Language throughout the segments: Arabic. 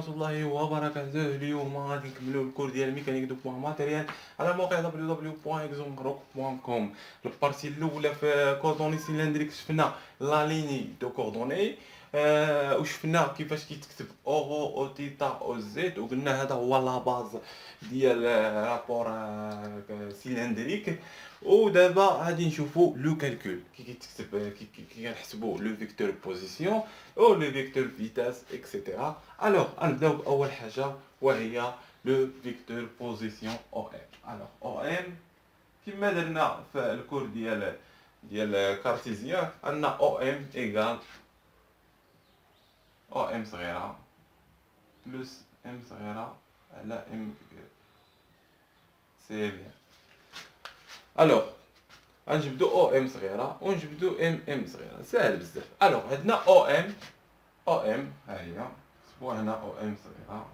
ورحمة الله وبركاته. اليوم غادي نكملو الكور ديال ميكانيك دو بوان ماتيريال على موقع www.exomrock.com. البارتي الاولى في كوردوني سيلندريك شفنا لا ليني دو كوردوني، وشفنا كيفاش كيتكتب اورو او تيتا او زد، وقلنا هذا هو لا باز ديال رابور سيلندريك. ودابا غادي نشوفوا لو كالكول كي كيتكتب كي كنحسبوا لو فيكتور بوزيسيون او لو فيكتور فيتاس اكسيتيرا. الوغ غنبداو باول حاجه وهي لو فيكتور بوزيسيون او ام. الوغ او ام كما درنا في الكور ديال كارتيزيان، ان او ام ايكال او ام صغيره بلس ام صغيره على ام كبيره. سي بيان. الوغ غنجبدو او ام صغيره ونجبدو ام صغيره، ساهل بزاف. الوغ عندنا او ام ها هي، كتبوها هنا او ام صغيره.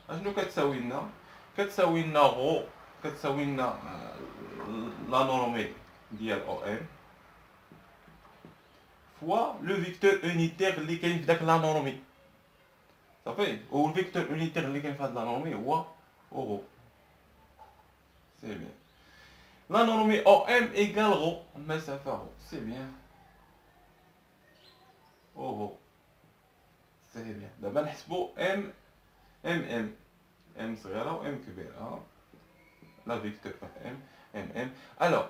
اشنو كتساوي لنا؟ كتساوي لنا غو، كتساوي لنا لا نورمي ديال او ام فوا لو فيكتور اونيتير اللي كاين في داك لا نورمي، صافي. والفيكتور اونيتير اللي كاين في هاد لا نورمي هو غو. سي بيان. لا نورمي او ام ايكال غو المسافه غو. سي بيان. غو. سي بيان. دابا نحسبو ام صغيره و ام كبيره. لا فيكتور ام. الوغ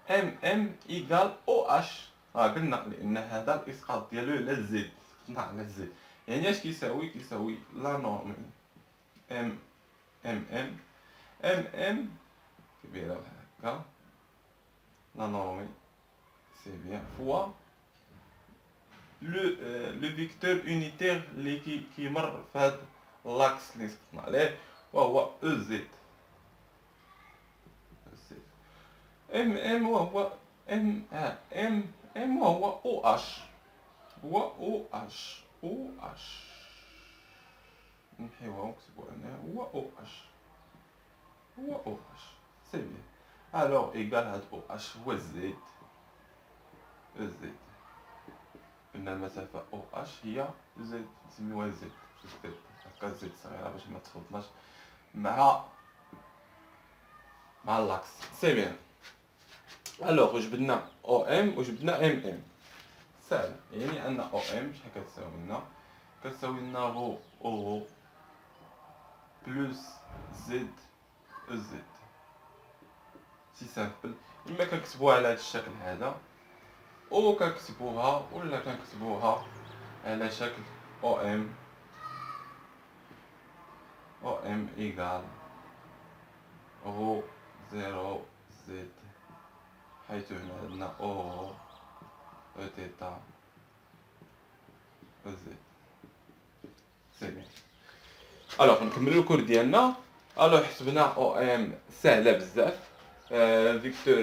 ام ايكال او اش. قلنا لان هذا الاسقاط ديالو على الزد، على الزد. يعني اش كيساوي؟ كيساوي لا نورمي ام كبيره بحال هكا، لا نورمي سي بيان فوا لو فيكتور اونيتير اللي كيمر في هاد لاكس اللي سقطنا عليه وهو او زد. ام وهو ام وهو او اش، هو او اش نمحيوها ونكتبو هنا هو او اش. سي بيان. الوغ ايكال هاد او اش هو الزد. قلنا المسافة او اش هي زد، نسميوها زد هكا، زد صغيرة باش ما تخلطناش مع اللاكس. سي بيان. الوغ جبدنا او ام وجبدنا ام. ساهل، يعني ان او ام شحال كتساوي لنا؟ كتساوي لنا غو او بلس زد او زد. سي سامبل. اما كنكتبوها على هاد الشكل هذا، او كنكتبوها ولا كنكتبوها على شكل او ام ايكال غو زيرو زد، حيث هنا عندنا او تيتا او زد. سي بيان. الوغ نكملو الكور ديالنا. الوغ حسبنا او ام ساهله بزاف. فيكتور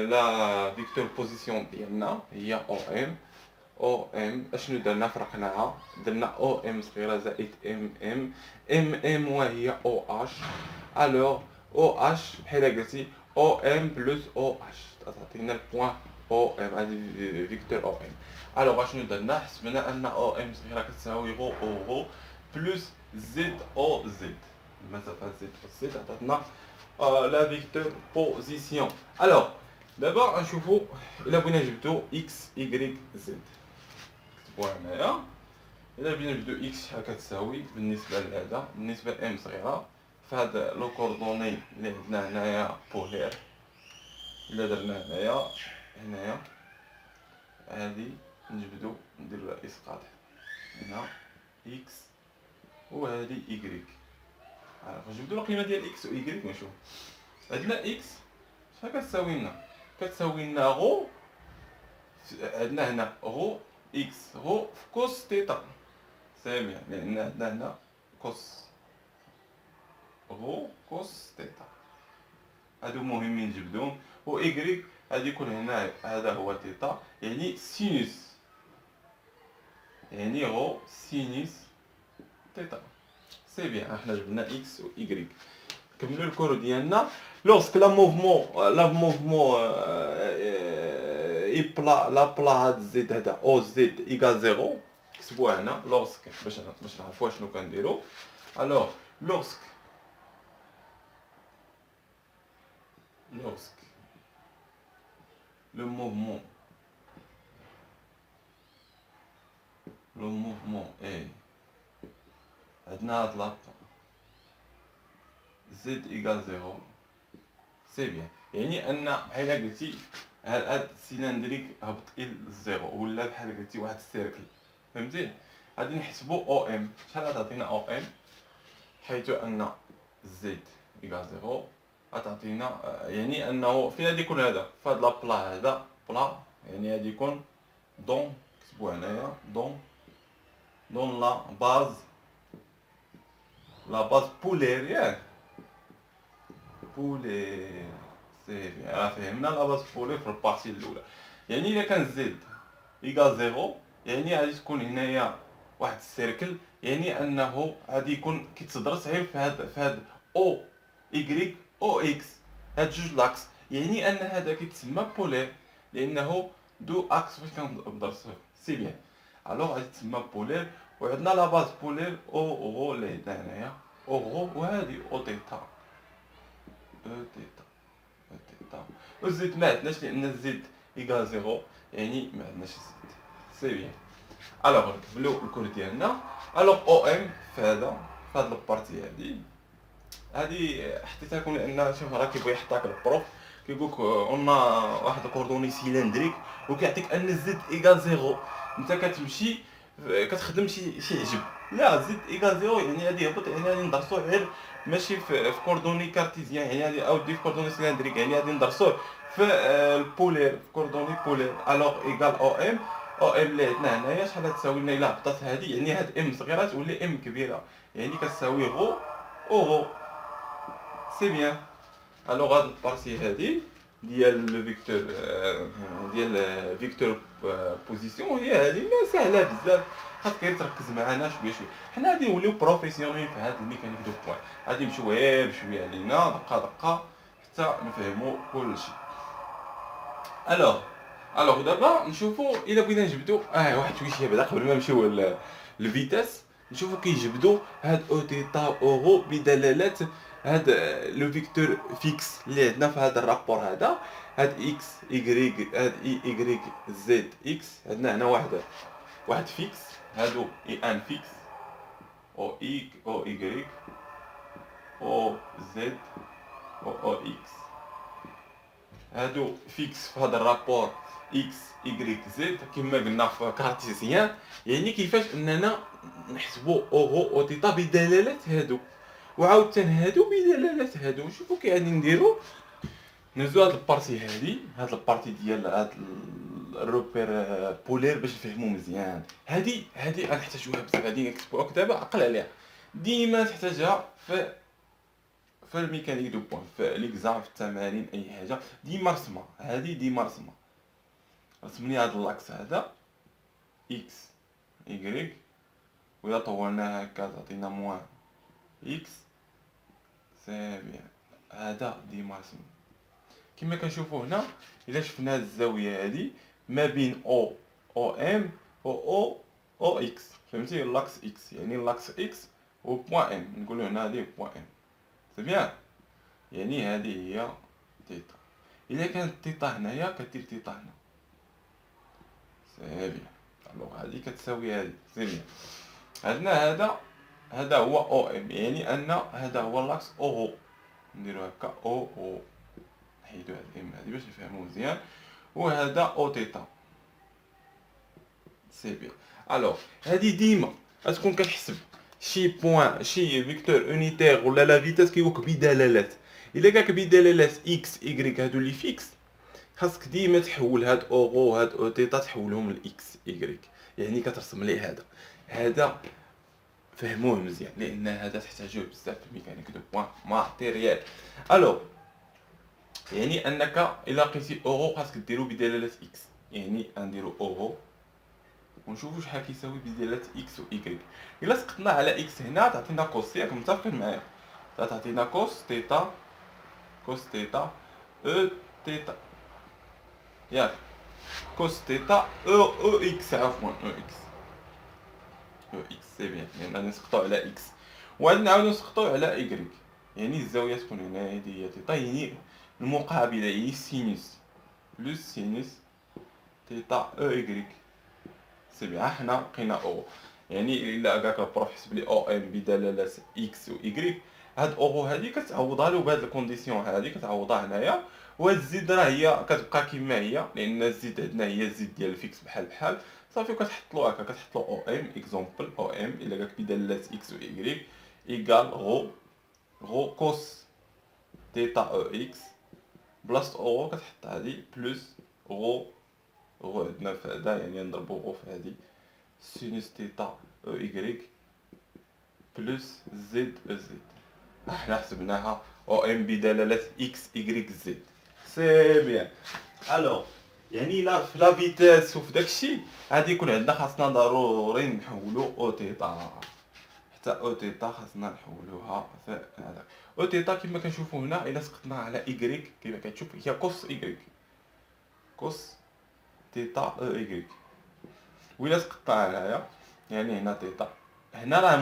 لا فيكتور بوزيسيون ديالنا هي او ام. اشنو درنا؟ فرقناها، درنا او ام صغيره زائد ام وهي او اش. الوغ او اش بحال قلتي او ام بلس او اش تعطينا البوان او ام، هذه فيكتور او ام. الوغ اشنو درنا؟ حسبنا ان او ام صغيره كتساوي غو بلس زد او زد، المسافه زد او زد عطاتنا لا فيكتور بوزيسيون. الوغ دابا غنشوفو الا بغينا نجبدو اكس ايكغيك زد. كتبوها هنايا. الا بغينا نجبدو اكس شحال كتساوي بالنسبه لهذا، بالنسبه لام صغيره في هذا لو كوردوني اللي عندنا هنايا بولير. الا درنا هنايا هادي نجبدو نديرو لها اسقاط هنا اكس وهادي ايكغيك. نجبدو القيمه ديال اكس و ايكغيك ونشوف. عندنا اكس شحال كتساوي لنا؟ كتساوي لنا غو، عندنا هنا غو اكس غو في كوس تيتا. سي بيان، لان عندنا هنا كوس غو كوس تيتا، هادو مهمين نجبدوهم. و ايكغيك غادي يكون هنا، هذا هو تيتا يعني سينوس، يعني غو سينوس تيتا. سي بيان، حنا جبنا اكس و ايكغيك. نكملو الكور ديالنا. لوغسك لا موفمون لا بلا هاد زد هذا او زد ايكال زيرو، نحسبوها هنا لوغسك باش نعرفوا شنو كنديرو. الوغ لوغسك لو موفمون اي عندنا هاد لابا زد ايكال زيرو، سي بيان. يعني ان بحال قلتي هاد السيلندريك هبط الى الزيرو، ولا بحال قلتي واحد السيركل، فهمتي؟ غادي نحسبو او ام. شحال غتعطينا او ام؟ حيث ان زد ايكال زيرو غتعطينا يعني انه فين غادي يكون هذا؟ في هاد لابلا، هذا بلا يعني غادي يكون دون، كتبوها هنايا دون لا باز بولير، ياك بولير، سي بيان. راه فهمنا لا باز بولير في البارتي الاولى. يعني الا كان زد ايكال زيرو يعني غادي تكون هنايا واحد السيركل، يعني انه غادي يكون كيتدرس غير في هاد او ايكغيك او اكس، هاد جوج لاكس. يعني ان هذا كيتسمى بولير لانه دو اكس فاش كندرسوه، سي بيان. الوغ غادي تسمى بولير. وعندنا لا باز بولير او غو اللي عندنا هنايا او غو، وهادي او تيتا او تيتا او تيتا. والزد ما عندناش لان الزد ايكال زيرو، يعني ما عندناش الزد، سي بيان. الوغ نكملو الكور ديالنا. الوغ او ام في هاد البارتي هادي حطيتها لكم لان شوف راه كيبغي يحطها البروف، كيقولك اون واحد كوردوني سيلندريك وكيعطيك ان زد ايكال زيرو. انت كتمشي كتخدم شي عجب، لا زد ايكال زيرو يعني غادي يهبط، يعني غادي ندرسوه غير ماشي في كوردوني كارتيزيان، يعني غادي او دي في كوردوني سيلندريك، يعني غادي ندرسوه في البولير، في كوردوني بولير. الوغ ايكال او ام، او ام اللي عندنا هنايا شحال غتساوي لنا الا هبطات هادي؟ يعني هاد ام صغيره تولي ام كبيره، يعني كتساوي غو او غو، سي بيان. الوغ هاد البارتي هادي ديال لو فيكتور ديال فيكتور بوزيسيون هي هادي ما ساهله بزاف، خاصك غير تركز معانا شويه شويه. حنا غادي نوليو بروفيسيونيل في هاد الميكانيك دو بوين، غادي نمشيو غير بشويه علينا دقه دقه حتى نفهمو كلشي. الوغ دابا نشوفو الا بغينا نجبدو واحد شويه بعدا قبل ما نمشيو للفيتاس، نشوفو كيجبدو هاد او تيتا اورو بدلالات هاد لو فيكتور فيكس اللي عندنا في هذا الرابور هذا. هاد اكس ايغريك، هاد اي ايغريك زد اكس، عندنا هنا واحد فيكس، هادو اي ان فيكس او اي او ايغريك او زد او اكس. هادو فيكس في هذا الرابور اكس ايغريك زد كما قلنا في كارتيزيان. يعني كيفاش اننا نحسبوا اوغو او تيتا بدلالات هادو، وعاوتاني هادو بدلالات هادو. نشوفوا كي غادي نديرو، نهزو هاد البارتي هادي، هاد البارتي ديال هاد الروبير بولير باش نفهمو مزيان. هادي غنحتاجوها بزاف، هادي نكتبوها دابا عقل عليها، ديما تحتاجها في الميكانيك دو بوين، في ليكزام، في التمارين، اي حاجه ديما رسمها. هادي ديما رسمها، رسمني هاد اللاكس هذا اكس ايغريك، وإلا طولناه هكا تعطينا موان اكس، سي بيان. هذا ديما رسمي كما كنشوفو هنا. الا شفنا هاد الزاويه هادي ما بين او ام او اكس، فهمتي؟ لاكس اكس يعني لاكس اكس و بوان ام، نقولو هنا هادي بوان ام، سي بيان. يعني هادي هي تيتا. الا كانت تيتا هنايا كدير تيتا هنا، سي بيان. الوغ هادي كتساوي هادي، سي بيان. عندنا هذا هو او ام، يعني ان هذا هو لاكس او، نديرو هكا او، نحيدو هاد الام هادي باش نفهمو مزيان. وهذا او تيتا، سي بيان. الوغ هادي ديما غتكون كتحسب شي بوين، شي فيكتور اونيتير ولا لا فيتاس كيقولك بدلالات. الا كاك بدلالات اكس ايغريك هادو لي فيكس، خاصك ديما تحول هاد اوغو وهاد او تيتا تحولهم لاكس ايغريك، يعني كترسم ليه هذا فهموه مزيان لان هذا تحتاجوه بزاف في الميكانيك دو بوين ماتيريال. الوغ يعني انك الا لقيتي اوغو خاصك ديرو بدلالات اكس، يعني نديرو اوغو ونشوفو شحال كيساوي بدلالات اكس و ايكغيك. الا سقطنا على اكس هنا تعطينا كوس، ياك متفقين معايا؟ تعطينا كوس تيتا، كوس تيتا او تيتا، ياك كوس تيتا او اكس، عفوا او اكس. او اكس سي بيان، لان غادي نسقطو على اكس وغادي نعاودو نسقطو على ايكغيك، يعني الزاويه تكون هنا هادي هي تيتا، يعني المقابله هي سينوس بلس سينوس تيتا او ايكغيك سي بيان. حنا لقينا او، يعني الا قالك البروف حسب لي او ام بدلاله اكس و ايكغيك، هاد او هادي كتعوضها له بهاد الكونديسيون هادي كتعوضها هنايا، وهاد الزد راه هي كتبقى كيما هي، لان الزد عندنا هي الزد ديال الفيكس بحال بحال صافي، وكتحط له هكا كتحط له او ام اكزومبل او ام الا قالك بدلاله اكس و ايكغيك ايكال غو كوس تيتا او اكس بلاصه او كتحط هادي بلس غو عندنا في هذا، يعني نضربو غو في هادي سينوس تيتا او ايكغيك بلس زد او زد. حنا حسبناها او ام بدلاله اكس ايكغيك زد سي بيان. الوغ يعني لا في لا فيتاس وفي داكشي غادي يكون عندنا خاصنا ضروري نحولو او تيتا، حتى او تيتا خاصنا نحولوها في هذاك او تيتا كما كنشوفو هنا. الا سقطنا على ايكغيك كما كتشوف هي كوس ايكغيك، كوس تيتا او ايكغيك، وإلا سقطنا هنايا يعني هنا تيتا، هنا راه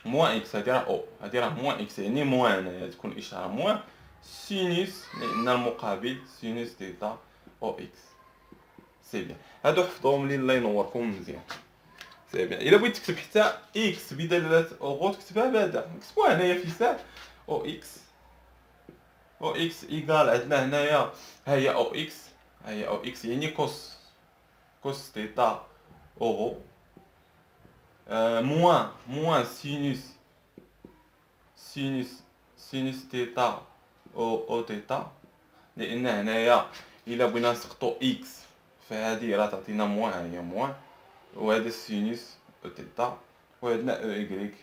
موان اكس، هادي راه او، هادي راه موان اكس، يعني موان هنايا تكون اشاره موان سينوس، لان المقابل سينوس تيتا او اكس سي بيان. هادو حفظوهم لي الله ينوركم مزيان سي بيان. الا بغيت تكتب حتى اكس بدلاله اوغو تكتبها بعدا، نكتبوها هنايا في ساع او اكس، او اكس ايكال عندنا هنايا ها هي او اكس، ها هي او اكس يعني كوس تيتا اوغو موان سينوس سينوس تيتا او تيتا، لان هنايا الا بغينا نسقطو اكس فهادي راه تعطينا موان، ها هي موان، وهذا سينوس او تيتا، وعندنا او ايكغيك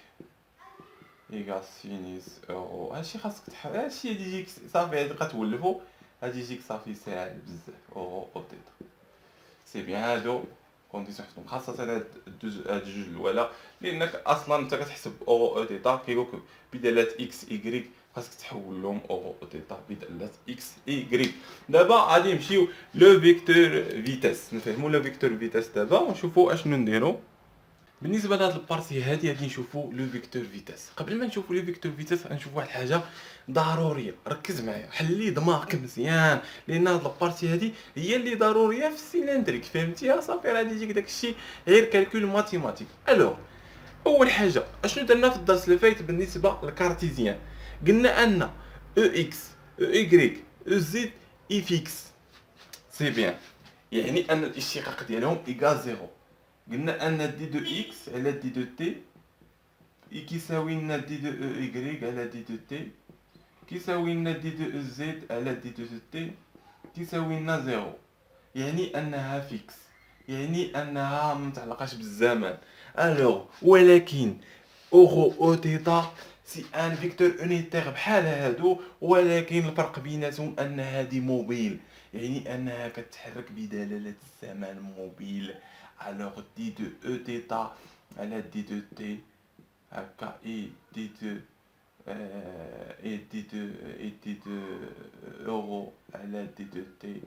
ايكال سينوس او. هادشي خاصك هادشي غادي يجيك صافي، غادي تبقى تولفو غادي يجيك صافي ساهل بزاف او تيتا سي بيان. هادو كونديسيون حتكون خاصة هاد الجوج الاولى، لانك اصلا انت كتحسب او تيتا كيقولك بدالة اكس ايكغيك خاصك تحول لهم او تيتا بدالة اكس ايكغيك. دابا غادي نمشيو لو فيكتور فيتاس، نفهمو لو فيكتور فيتاس دابا ونشوفو اشنو نديرو. بالنسبه لهاد البارتي هادي غادي نشوفو لو فيكتور فيتاس. قبل ما نشوفو لو فيكتور فيتاس غنشوفو واحد الحاجه ضروريه، ركز معايا حلي دماغك مزيان، لان هاد البارتي هادي هي اللي ضروريه في السيلندريك، فهمتيها؟ صافي غادي يجيك داكشي غير كالكول ماتيماتيك. الوغ اول حاجه اشنو درنا في الدرس اللي فايت بالنسبه للكارتيزيان؟ قلنا ان او اكس او ايكغيك او زد اي فيكس سي بيان، يعني ان الاشتقاق ديالهم ايكال زيرو. قلنا ان دي دو اكس على دي دو تي كيساوي لنا دي دو او ايكغيك على دي دو تي كيساوي لنا دي دو او زد على دي دو تي كيساوي لنا زيرو، يعني انها فيكس، يعني انها متعلقاش بالزمن. الوغ ولكن اوغو او تيتا سي ان فيكتور اونيتير بحال هادو، ولكن الفرق بيناتهم ان هادي موبيل، يعني انها كتحرك بدلاله الزمن موبيل. الوغ دي دو او تيتا على دي دو تي هكا اي دي دو اي دي دو اورو على دي دو تي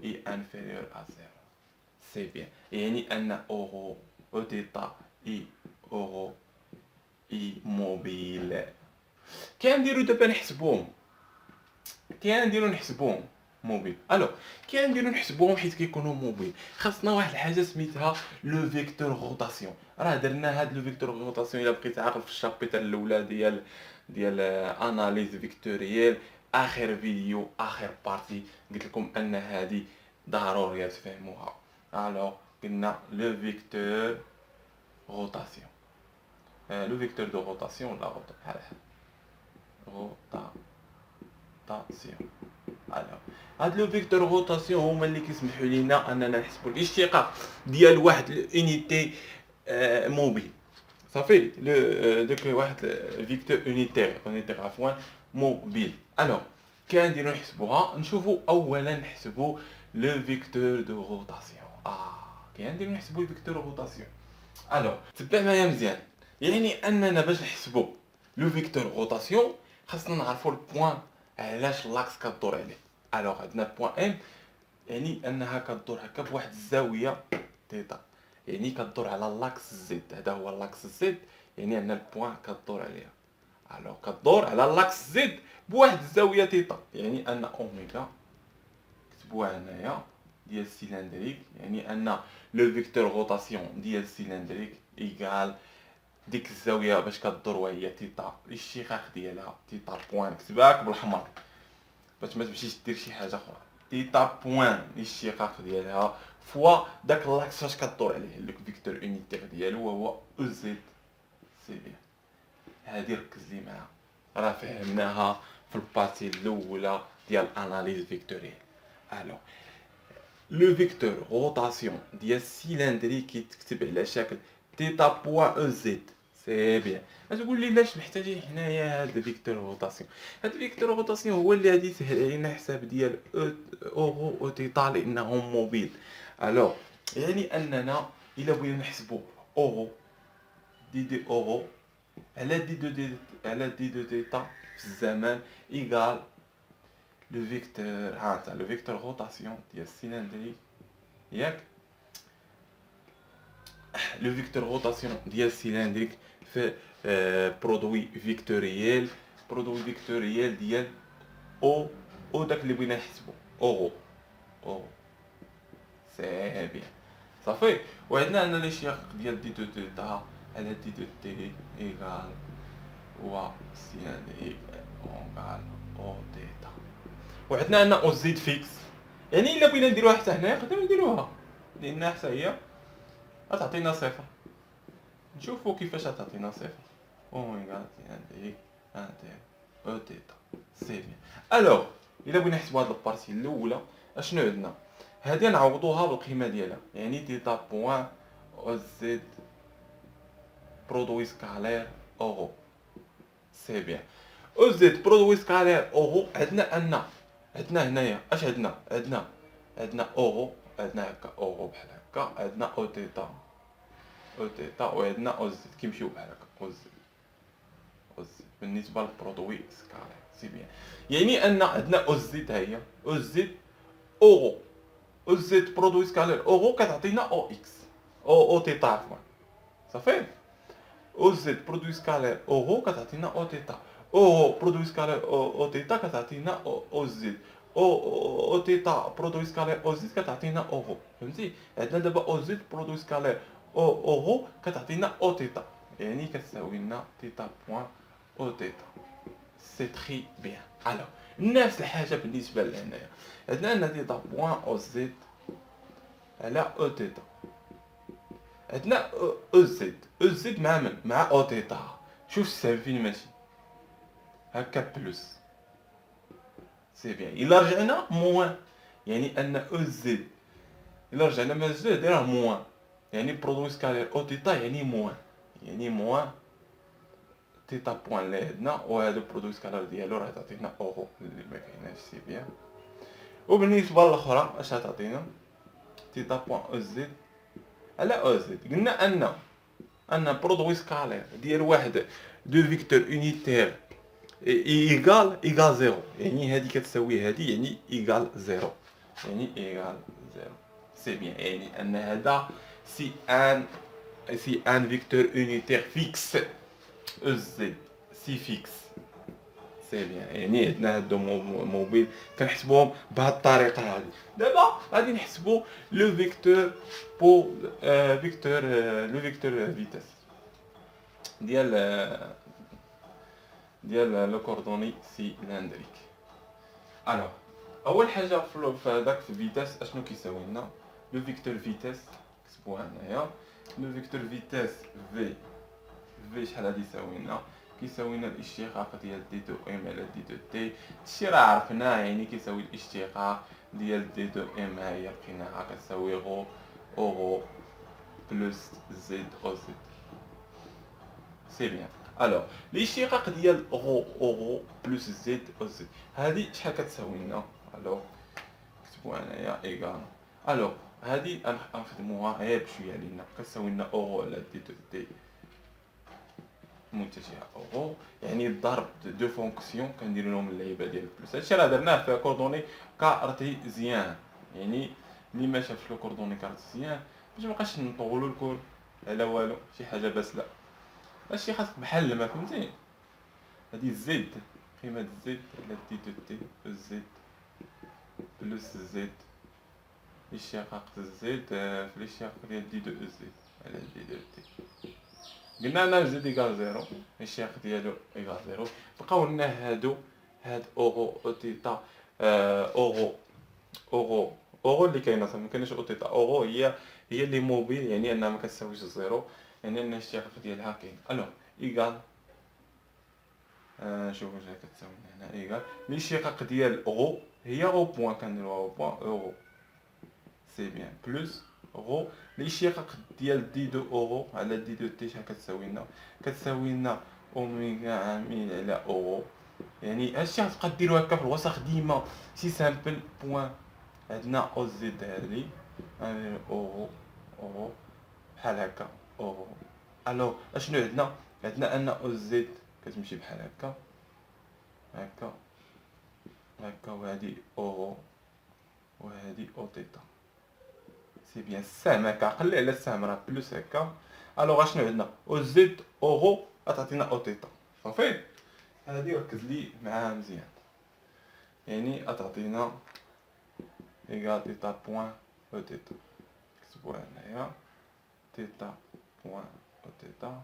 اي انفيريور ا زيرو سي بيان، يعني ان اورو او تيتا اي اورو اي موبيل. كنديرو دابا نحسبوهم، نحسبوهم موبيل. الو كنديرو نحسبوهم حيت كيكونوا موبيل خاصنا واحد الحاجه سميتها لو فيكتور روتاسيون. راه درنا هاد لو فيكتور روتاسيون الا بقيت عاقل في الشابيتر الاولى ديال اناليز فيكتوريال، اخر فيديو اخر بارتي قلت لكم ان هذه ضروري تفهموها. الو قلنا لو فيكتور روتاسيون، لو فيكتور دو روتاسيون لا روتاسيون. الو هاد لو فيكتور روتاسيون هما اللي كيسمحوا لينا اننا نحسبوا الاشتقاق ديال واحد الانيتي موبيل. صافي دوك واحد فيكتور اونيتير عفوا موبيل. الو كنديرو نحسبوها، نشوفوا اولا نحسبوا لو فيكتور دو روتاسيون. كنديرو نحسبوا الفيكتور روتاسيون. الو تبع معايا مزيان، يعني اننا باش نحسبوا لو فيكتور روتاسيون خاصنا نعرفوا البوين علاش لاكس كدور عليه. الوغ عندنا بوين ام، يعني انها كدور هكا بواحد الزاويه تيتا، يعني كدور على لاكس زد، هذا هو لاكس زد، يعني ان البوان كدور عليها. الوغ كدور على لاكس زد بواحد الزاويه تيتا، يعني ان اوميغا كتبوها هنايا ديال السيلندريك، يعني ان لو فيكتور روتاسيون ديال السيلندريك ايكال ديك الزاويه باش كدور وهي تيتا، الاشتقاق ديالها تيتا بوان، كتبها بالاحمر باش ما تمشيش دير شي حاجه اخرى. تيتا بوان الاشتقاق ديالها فوا داك لاكس فاش كدور عليه لو فيكتور اونيتير ديالو وهو او زد. سي بيان، هادي ركز لي معاها، راه فهمناها في البارتي الاولى ديال الاناليز فيكتوريال. الو لو فيكتور روتاسيون ديال السيلندري كيتكتب على شكل تيتا بوان او زد. سي بيان، غتقول لي علاش محتاجين حنايا هاد الفيكتور روتاسيون؟ هاد الفيكتور روتاسيون هو اللي غادي يسهل علينا حساب ديال او او تيتا لانهم موبيل. الو يعني اننا الا بغينا نحسبوا اورو دي اورو على دي دو تيتا في الزمان ايكال لو فيكتور، ها انت لو فيكتور روتاسيون ديال السيلندري ياك، لو فيكتور روتاسيون ديال السيلندريك في برودوي فيكتوريال، برودوي فيكتوريال ديال او داك اللي بغينا نحسبو اورو او. سي بيان صافي، وعندنا ان الاشتقاق ديال دي دو تيتا على دي دو تي ايكال هو سيلندريك اونكال او تيتا، وعندنا ان او زيد فيكس، يعني الا بغينا نديروها حتى هنايا نقدروا نديروها لانها حتى هي غتعطينا صفر. نشوفوا كيفاش غتعطينا صفر. اوميغا سيلندريك انتر او تيتا. سي بيان. الوغ الا بغينا نحسبوا هاد البارتي الاولى اشنو عندنا؟ هادي نعوضوها بالقيمه ديالها، يعني تيتا بوان او زد برودوي سكالير اورو. سي بيان، او زد برودوي سكالير اورو، عندنا هنايا اش عندنا اورو، عندنا هكا اورو بحال هكا، عندنا او تيتا وعندنا او زد كيمشيو بحال هكا او زد بالنسبه للبرودوي سكالير. سي بيان، يعني ان عندنا او زد، ها هي او زد اورو، او زد برودوي سكالير اورو كتعطينا او اكس او تيتا عفوا. صافي، او زد برودوي سكالير اورو كتعطينا او تيتا، او برودوي سكالير او تيتا كتعطينا او زد، او تيتا برودوي سكالير او زد كتعطينا اورو. فهمتي؟ عندنا دابا او زد برودوي سكالير اورو كتعطينا او تيتا، يعني كتساوي لنا تيتا بوان او تيتا. سي تري بيان. الوغ نفس الحاجه بالنسبه لهنايا، عندنا ان تيتا بوان او زد على او تيتا، عندنا او زد، او زد مع من؟ مع او تيتا. شوف السهم فين ماشي هكا بلوس. سي بيان، الا رجعنا موان، يعني ان او زد الا رجعنا من الزد راه موان، يعني برودوي سكالير او تيتا يعني موان، يعني موان تيتا بوان اللي عندنا، وهذا البرودوي سكالير ديالو راه تعطينا اورو اللي ما كايناش. سي بيان، وبالنسبه للاخرى اش تعطينا؟ تيتا بوان او زد على او زد. قلنا ان برودوي سكالير ديال واحد دو فيكتور اونيتير ايكال زيرو، يعني هادي كتساوي هادي، يعني ايكال زيرو، يعني ايكال زيرو. سي بيان، يعني ان هذا سي ان فيكتور اونيتير فيكس او زد سي فيكس. سي بيان، يعني عندنا هادو موبيل كنحسبوهم بهاد الطريقه هادي. دابا غادي نحسبو لو فيكتور بو فيكتور لو فيكتور فيتاس ديال لو كوردوني سيلندريك. الوغ اول حاجه في هذاك في فيتاس اشنو كيساوي لنا؟ لو فيكتور فيتاس كتبوها هنايا، لو فيكتور فيتاس في شحال غادي يساوي لنا؟ كيساوي لنا الاشتقاق ديال دي دو ام على دي دو تي، هادشي راه عرفناه، يعني كيساوي الاشتقاق ديال دي دو ام، ها هي لقيناها كتساوي غو اورو بلس زد او زد. سي بيان. الوغ الاشتقاق ديال اورو بلس زد او زد هادي شحال كتساوي لنا؟ الوغ كتبوها هنايا ايكال، الوغ هادي غنخدموها غير بشويه لينا، كتساوي لنا اورو على دي دو تي متجهه اورو، يعني الضرب دو فونكسيون كنديرو لهم اللعيبه ديال البلوس. هادشي راه درناه في كوردوني كارتيزيان، يعني اللي ما شافش لو كوردوني كارتيزيان باش مابقاش نطولو الكل على والو شي حاجه باسله. هادشي خاصك بحال ما فهمتي. هادي زد قيمه زد على دي دو تي زد بلس زد الاشتقاق زد في الاشتقاق ديال دي دو زد على دي دو تي. قلنا انا زد ايكال زيرو الاشتقاق ديالو ايكال زيرو. بقاو لنا هاد اورو او تيتا اورو اورو اللي كاينه صافي مكايناش او تيتا. اورو هي اللي موبيل يعني انها ما كتساويش الزيرو يعني ان الاشتقاق ديالها كاين. الو ايكال نشوفو واش كتساوي هنا ايكال الاشتقاق ديال اورو هي او بوان كنديروها او بوان اورو سي بيان بلس غو الاشتقاق ديال دي دو اورو على دي دو تي شحال كتساوي لنا؟ كتساوي لنا اوميغا عامل على اورو. يعني هادشي غتبقى ديرو هكا في الوسط ديما سي سامبل بوان. عندنا او زد هادي اورو اورو بحال هكا اورو. الو اشنو عندنا ان او زد كتمشي بحال هكا هكا هكا وهادي اورو وهادي او تيتا. سي بيان السهم هكا قلي على السهم راه بلوس هكا. الوغ اشنو عندنا او زد اورو غتعطينا او تيتا صافي. هادي ركز لي معاها مزيان يعني غتعطينا ايكال تيتا بوان او تيتا. كتبوها هنايا تيتا بوان او تيتا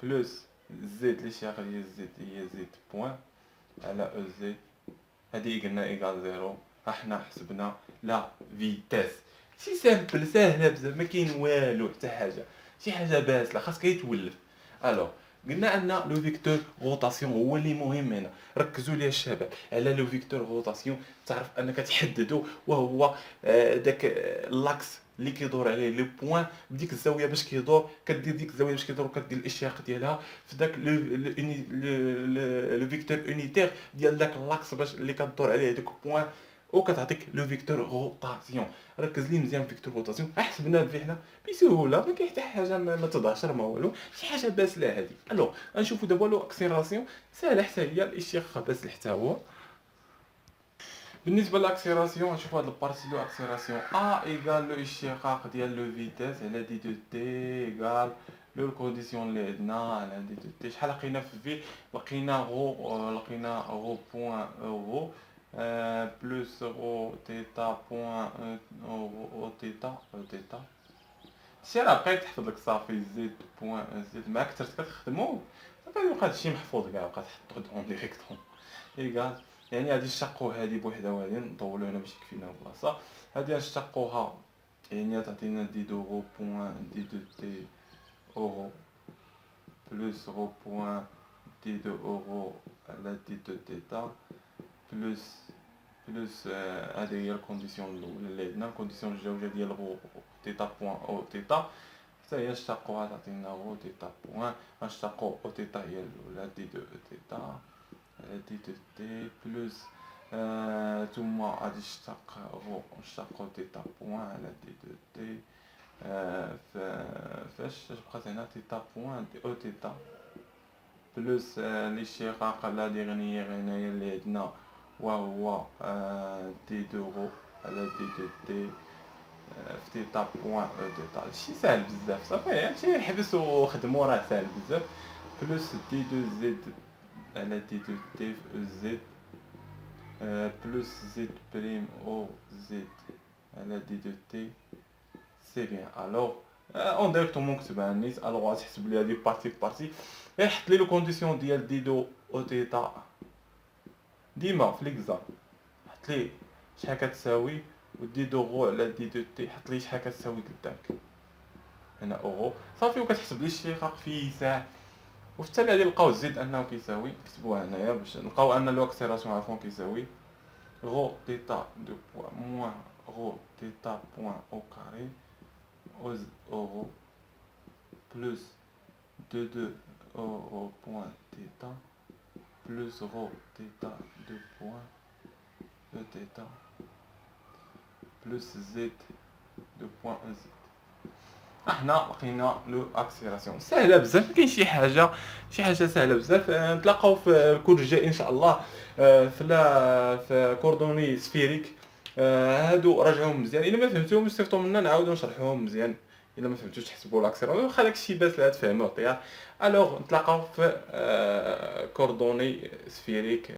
بلوس زد اللي شاغل هي زد هي زد بوان على او زد. هادي قلنا ايكال زيرو. حنا حسبنا لا فيتاس شي سامبل ساهله بزاف ما كاين والو حتى حاجه شي حاجه باسله خاصك يتولف. الو قلنا ان لو فيكتور روتاسيون هو اللي مهم هنا. ركزوا لي الشباب على لو فيكتور روتاسيون تعرف انك تحددو وهو داك لاكس اللي كيدور عليه لو بوين بديك الزاويه باش كيدور كدير ديك الزاويه باش كيدور وكدير الاشتقاق ديالها في داك لو فيكتور اونيتير ديال داك لاكس باش اللي كدور عليه داك بوين وكتعطيك لو فيكتور روتاسيون. ركز لي مزيان فيكتور روتاسيون حسبنا به حنا بسهوله ما كاين حتى حاجه ما تضهش ما والو شي حاجه باسله هذه. الو غنشوفوا دابا لو اكسيلراسيون ساهله حتى هي الاشتقاق باسل حتى هو. بالنسبه للاكسيلراسيون غنشوفوا هاد البارتي لو اكسيلراسيون ا ايكال لو اشتقاق ديال لو فيتاس على دي دو تي ايكال لو الكونديسيون اللي عندنا على دي دو تي. شحال لقينا في في لقينا غو بوين اورو بلس او تيتا بوان او تيتا او تيتا. شتي راه بقيت تحفظ لك صافي زد بوان زد ما كثرت كتخدمو صافي يبقى هادشي محفوظ كاع بقى تحطو ديريكتوم ايكال. يعني غادي نشتقو هادي بوحدها وهادي نطولو هنا باش يكفينا البلاصه. هادي نشتقوها يعني تعطينا دي دو غو بوان دي دو تي اورو بلس غو بوان دي دو اورو على دي دو تيتا بلس هذه هي الكونديسيون الاولى اللي عندنا. الكونديسيون الجويه ديال غو تيتا بوان او تيتا حتى هي نشتقوها تعطينا غو تيتا بوان. غنشتقو او تيتا هي الاولى دي دو تيتا دي دو تي بلس ثم غادي نشتقو تيتا بوان على دي دو تي فاش بقات هنا تيتا بوان دي او تيتا بلس الاشتقاق لا ديغنيير هنايا اللي عندنا وهو دي دوغو على دي دو تي في تيتا بوان او تيتا. هادشي ساهل بزاف صافي هادشي حبس وخدمو راه ساهل بزاف. بلس دي دو زد على دي دو تي في او زد بلس زد بريم او زد على دي دو تي. سي بيان. الوغ اون ديريكتومون كتبها نيت. الوغ غتحسب لي هادي بارتي بارتي غير حط لي لو كونديسيون ديال دي دو او تيتا ديما في ليكزام حط لي شحال كتساوي ودي دو غو على دي دو تي حط لي شحال كتساوي قدامك هنا اورو صافي وكتحسب لي الاشتقاق في ساعه. وفي التالي غادي نلقاو زد انه كيساوي نكتبوها هنايا باش نلقاو ان لو اكسيلراسيون عفوا كيساوي غو تيتا دو بوان موان غو تيتا بوان او كاري او اورو بلس دو اورو بوان تيتا بلس غو تيتا دو بوان او تيتا بلس زد دو بوان او زد. احنا لقينا لو اكسيلراسيون سهله بزاف ما كاين شي حاجه سهله بزاف. نتلاقاو في الكور الجاي ان شاء الله في كوردوني سفيريك هادو راجعوهم مزيان، الا ما فهمتوهمش صيفطوا منا نعاودو نشرحوهم مزيان، الا ما فهمتوش تحسبوا لاكسيون واخا داكشي باس لا تفهموه طياب. الوغ نتلاقاو في كوردوني سفيريك